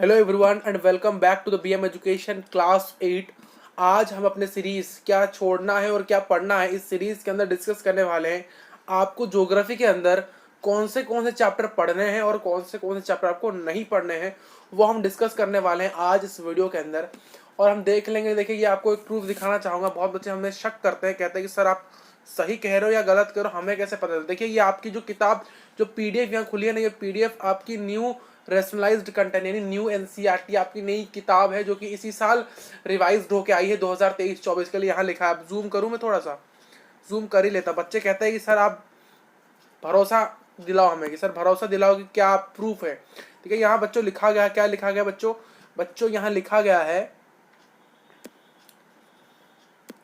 Hello everyone and welcome back to the BM education class 8। आज हम अपने series क्या छोड़ना है और क्या पढ़ना है इस सीरीज के अंदर डिस्कस करने वाले हैं। आपको ज्योग्राफी के अंदर कौन से चैप्टर पढ़ने हैं और कौन से चैप्टर आपको नहीं पढ़ने हैं वो हम डिस्कस करने वाले हैं आज इस वीडियो के अंदर। और हम देख लेंगे। देखिए, ये आपको एक प्रूफ दिखाना चाहूँगा। बहुत बच्चे हमें शक करते हैं, कहते हैं कि सर आप सही कह रहे हो या गलत कह रहे हो, हमें कैसे पता चले। देखिए, ये आपकी जो किताब जो पीडीएफ यहाँ खुली है ना, ये पीडीएफ आपकी न्यू रेशनलाइज्ड कंटेंट यानी न्यू एनसीईआरटी आपकी नई किताब है जो कि इसी साल रिवाइज्ड होके आई है 2023-24 के लिए। यहाँ लिखा है, अब जूम करूँ, मैं थोड़ा सा जूम कर ही लेता। बच्चे कहते हैं कि सर आप भरोसा दिलाओ हमें, कि सर भरोसा दिलाओ कि क्या प्रूफ है। ठीक है, यहाँ बच्चों लिखा गया, क्या लिखा गया बच्चों यहाँ लिखा गया है।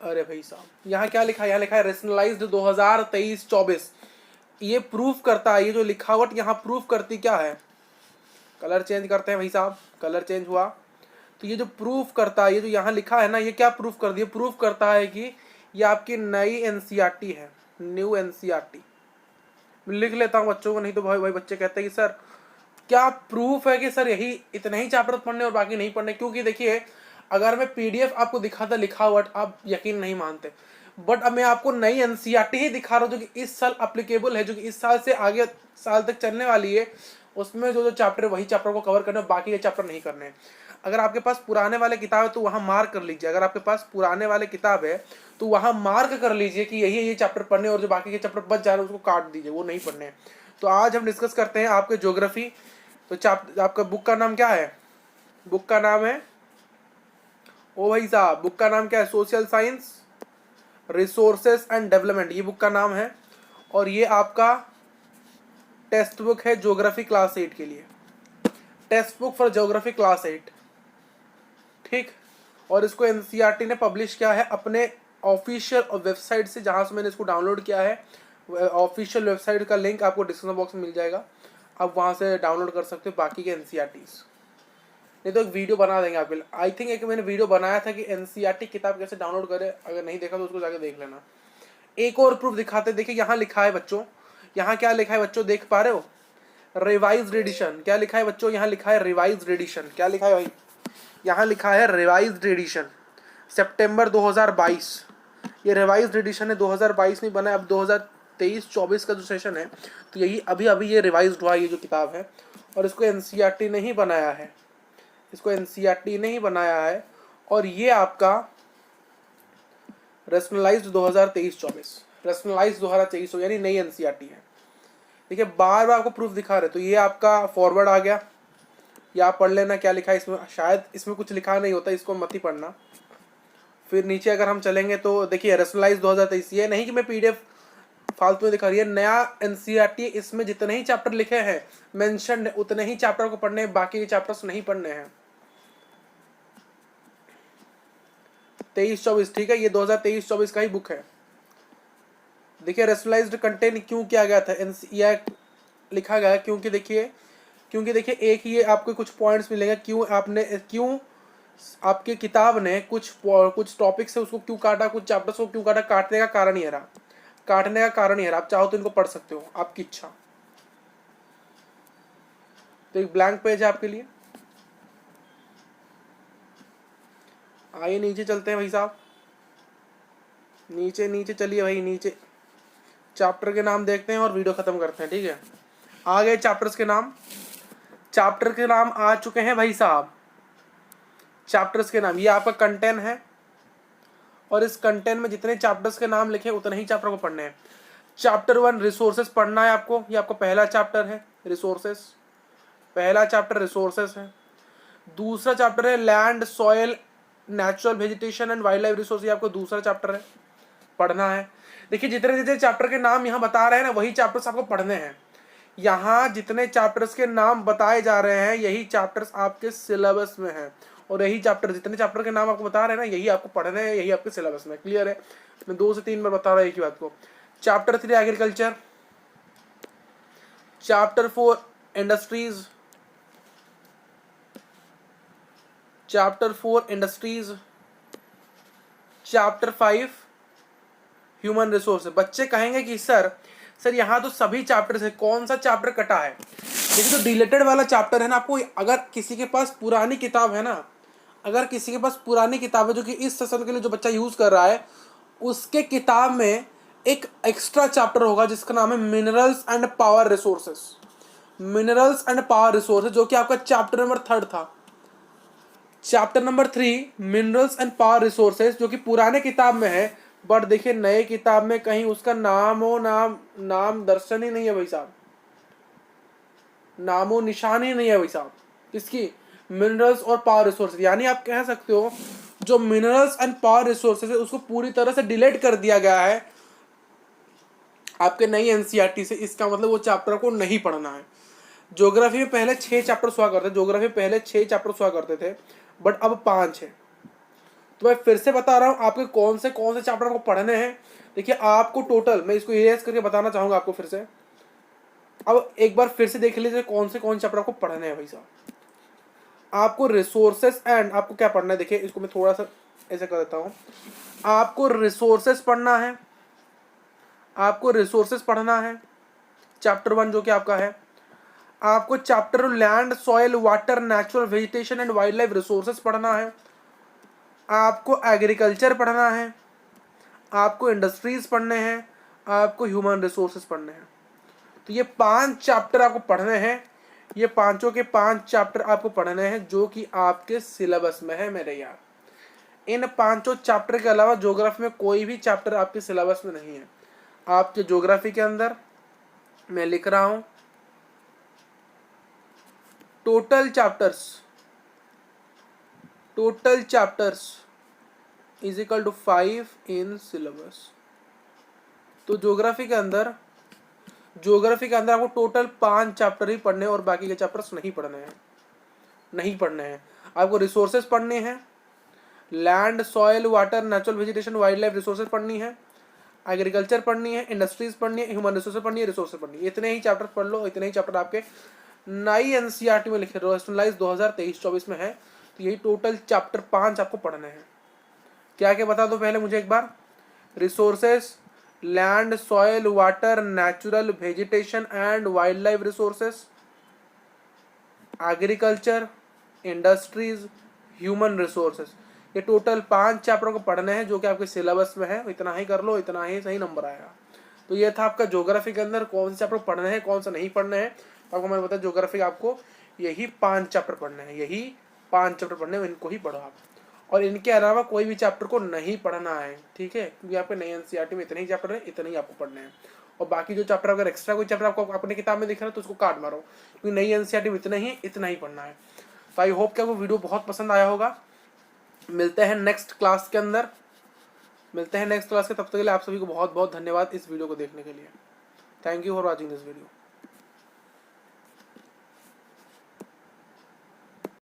अरे भाई साहब, यहाँ क्या लिखा है? यहाँ लिखा है रेशनलाइज्ड 2023-24। ये प्रूफ करता है, ये जो लिखावट यहाँ प्रूफ करती क्या है? कलर चेंज करते हैं भाई साहब, कलर चेंज हुआ तो ये जो प्रूफ करता है, ये जो यहाँ लिखा है ना, ये क्या प्रूफ कर दिया? प्रूफ करता है कि ये आपकी नई एनसीईआरटी है, न्यू एनसीईआरटी। लिख लेता हूँ बच्चों को, नहीं तो भाई बच्चे कहते हैं कि सर क्या प्रूफ है कि सर यही इतने ही चैप्टर पढ़ने और बाकी नहीं पढ़ने। क्योंकि देखिए, अगर मैं पीडीएफ आपको दिखाता लिखावट, आप यकीन नहीं मानते, बट अब मैं आपको नई एनसीईआरटी ही दिखा रहा हूँ जो कि इस साल अप्लीकेबल है, जो कि इस साल से आगे साल तक चलने वाली है। उसमें जो चैप्टर वही चैप्टर को कवर करना है, बाकी के चैप्टर नहीं करने हैं। अगर आपके पास पुराने वाले किताब है तो वहाँ मार्क कर लीजिए। अगर आपके पास पुराने वाले किताब है तो वहाँ मार्क कर लीजिए कि यही ये चैप्टर पढ़ने, और जो बाकी के चैप्टर बच जा रहे हैं उसको काट दीजिए, वो नहीं पढ़ने हैं। तो आज हम डिस्कस करते हैं आपके ज्योग्राफी। तो आपका बुक का नाम क्या है? बुक का नाम है, ओ भाई साहब, बुक का नाम क्या है? Social science resources and development, ये बुक का नाम है। और ये आपका टेक्स्ट बुक है ज्योग्राफी क्लास 8 के लिए, text book for geography class 8। ठीक, और इसको एनसीईआरटी ने पब्लिश किया है अपने ऑफिशियल वेबसाइट से, जहां से मैंने इसको डाउनलोड किया है। ऑफिशियल वेबसाइट का लिंक आपको डिस्क्रिप्शन बॉक्स में मिल जाएगा, आप वहां से डाउनलोड कर सकते हो बाकी के एनसीईआरटीज। नहीं तो एक वीडियो बना देंगे आपके लिए। आई थिंक एक मैंने वीडियो बनाया था कि एनसीईआरटी किताब कैसे डाउनलोड करें, अगर नहीं देखा तो उसको जाके देख लेना। एक और प्रूफ दिखाते, देखिए यहाँ लिखा है बच्चों, यहाँ क्या लिखा है बच्चों, देख पा रहे हो? Revised edition. क्या लिखा है बच्चों? यहाँ लिखा है रिवाइज्ड एडिशन। क्या लिखा है भाई? यहाँ लिखा है रिवाइज्ड एडिशन, सितंबर 2022। ये रिवाइज्ड एडिशन है, 2022 में बना है। अब 2023-24 का जो सेशन है तो यही अभी अभी ये रिवाइज्ड हुआ, ये जो किताब है। और इसको एनसीईआरटी ने ही बनाया है, इसको एनसीईआरटी ने ही बनाया है। और ये आपका रेशनलाइज्ड 2023-24, रेशनलाइज्ड 2023 यानी नई एनसीईआरटी है। देखिए, बार बार आपको प्रूफ दिखा रहे, तो ये आपका फॉरवर्ड आ गया, या आप पढ़ लेना क्या लिखा है इसमें। शायद इसमें कुछ लिखा नहीं होता, इसको मत ही पढ़ना। फिर नीचे अगर हम चलेंगे तो देखिए रेशनलाइज्ड 2023, ये नहीं कि मैं पीडीएफ फालतू में दिखा रही है, नया एनसीईआरटी। इसमें जितने ही चैप्टर लिखे हैं मेंशन, उतने ही चैप्टर को पढ़ने हैं, बाकी के चैप्टर्स नहीं पढ़ने हैं। 23-24, ठीक है, ये 2023-24 का ही बुक है। देखिए रेशनलाइज्ड कंटेंट क्यों किया गया था, एनसीईआरटी लिखा गया, क्योंकि देखिए एक ही आपको कुछ पॉइंट्स मिलेंगे क्यों आपकी किताब ने कुछ टॉपिक से उसको क्यों काटा, कुछ चैप्टर्स को क्यों काटा। काटने का कारण ये रहा। आप चाहो तो इनको पढ़ सकते हो, आपकी इच्छा। तो एक ब्लैंक पेज है आपके लिए। आइए नीचे चलते हैं भाई साहब, नीचे चलिए भाई, नीचे चैप्टर के नाम देखते हैं और वीडियो खत्म करते हैं। ठीक है, आ गए चैप्टर के नाम आ चुके हैं भाई साहब। चैप्टर्स के नाम, ये आपका कंटेंट है, और इस कंटेंट में जितने चैप्टर्स के नाम लिखे उतने ही चैप्टर को पढ़ने हैं। चैप्टर 1 रिसोर्सेस पढ़ना है आपको, ये आपका पहला चैप्टर है रिसोर्सेस, पहला चैप्टर रिसोर्सेस है। दूसरा चैप्टर है land soil natural vegetation and wild life resource, ये आपको दूसरा चैप्टर है, पढ़ना है। देखिए जितने चैप्टर के नाम यहाँ बता रहे हैं ना, वही चैप्टर्स आपको पढ़ने हैं। यहाँ जितने चैप्टर्स के नाम बताए जा रहे हैं यही चैप्टर्स आपके सिलेबस में हैं, और यही चैप्टर, जितने चैप्टर के नाम आपको बता रहे हैं ना, यही आपको पढ़ने हैं, यही आपके सिलेबस में। क्लियर है? मैं 2 से 3 बार बता रहा हूँ एक ही बात को। Chapter 3 agriculture, chapter 4 industries, chapter 5 human resource. बच्चे कहेंगे कि सर यहाँ तो सभी चैप्टर है, कौन सा चैप्टर कटा है? देखिए जो डिलेटेड वाला चैप्टर है ना, आपको अगर किसी के पास पुरानी किताब है ना, अगर किसी के पास पुरानी किताब है जो कि इस सेशन के लिए जो बच्चा यूज कर रहा है, उसके किताब में एक एक्स्ट्रा चैप्टर होगा जिसका नाम है minerals and power resources. Minerals and power resources जो कि आपका चैप्टर नंबर 3 था। Chapter number 3 minerals and power resources जो कि पुराने किताब में है, बट देखिए नए किताब में कहीं उसका नाम दर्शन ही नहीं है भाई साहब, नामो निशान ही नहीं है भाई साहब। किसकी? मिनरल्स और पावर रिसोर्सेज। यानी आप कह सकते हो जो मिनरल्स एंड पावर रिसोर्सेज है उसको पूरी तरह से डिलीट कर दिया गया है आपके नई एनसीईआरटी से। इसका मतलब वो चैप्टर को नहीं पढ़ना है। ज्योग्राफी में पहले 6 चैप्टर हुआ करते थे, ज्योग्राफी पहले 6 चैप्टर हुआ करते थे, बट अब 5 है। तो मैं फिर से बता रहा हूँ आपके कौन से चैप्टर को पढ़ने हैं। देखिए आपको टोटल, मैं इसको इरेज करके बताना चाहूंगा आपको फिर से। अब एक बार फिर से देख लीजिए कौन से चैप्टर आपको पढ़ने हैं भाई साहब। आपको रिसोर्सेस एंड आपको क्या पढ़ना है, देखिए इसको मैं थोड़ा सा ऐसे कर देता हूँ। आपको रिसोर्सेस पढ़ना है, आपको रिसोर्सेस पढ़ना है चैप्टर 1 जो कि आपका है। आपको chapter land soil water natural vegetation and wild life resources पढ़ना है। आपको एग्रीकल्चर पढ़ना है, आपको इंडस्ट्रीज पढ़ने हैं, आपको ह्यूमन रिसोर्सेस पढ़ने हैं। तो ये 5 चैप्टर आपको पढ़ने हैं। ये पांचों के 5 चैप्टर आपको पढ़ने हैं जो कि आपके सिलेबस में है मेरे यार। इन 5 चैप्टर के अलावा ज्योग्राफी में कोई भी चैप्टर आपके सिलेबस में नहीं है। आपके ज्योग्राफी के अंदर मैं लिख रहा हूं total chapters is equal to 5 in syllabus. तो ज्योग्राफी के अंदर आपको टोटल 5 चैप्टर ही पढ़ने हैं और बाकी के चैप्टर्स नहीं पढ़ने हैं। आपको रिसोर्सेज पढ़ने हैं, land soil water natural vegetation wild life resources पढ़नी है, एग्रीकल्चर पढ़नी है, इंडस्ट्रीज पढ़नी है, ह्यूमन रिसोर्सेज पढ़नी है, रिसोर्सेज पढ़नी है। इतने ही चैप्टर पढ़ लो। इतने ही चैप्टर आपके नई एनसीईआरटी में लिखे रैशनलाइज 2023-24 में है। तो यही टोटल चैप्टर 5 आपको पढ़ने हैं। क्या क्या बता दो पहले मुझे एक बार। Resources, land soil water natural vegetation and wild life resources, agriculture, industries, human resources. ये टोटल 5 चैप्टर को पढ़ने हैं जो कि आपके सिलेबस में है। इतना ही कर लो, इतना ही सही नंबर आएगा। तो ये था आपका ज्योग्राफी के अंदर कौन से चैप्टर पढ़ने हैं, कौन से नहीं पढ़ने हैं। आपको मैंने बताया ज्योग्राफी आपको यही 5 चैप्टर पढ़ने हैं, यही 5 चैप्टर पढ़ने हैं, इनको ही पढ़ो आप। और इनके अलावा कोई भी चैप्टर को नहीं पढ़ना है, ठीक है, क्योंकि आपके नई एनसीईआरटी में इतने ही चैप्टर है, इतने ही आपको पढ़ने हैं। और बाकी जो चैप्टर अगर एक्स्ट्रा कोई चैप्टर आपको अपने किताब में दिख रहा है तो उसको काट मारो, क्योंकि नई एनसीईआरटी में इतना ही पढ़ना है। तो आई होप कि आपको वीडियो बहुत पसंद आया होगा। मिलते हैं नेक्स्ट क्लास के अंदर, तब तक के लिए आप सभी को बहुत बहुत धन्यवाद इस वीडियो को देखने के लिए। Thank you for watching this video.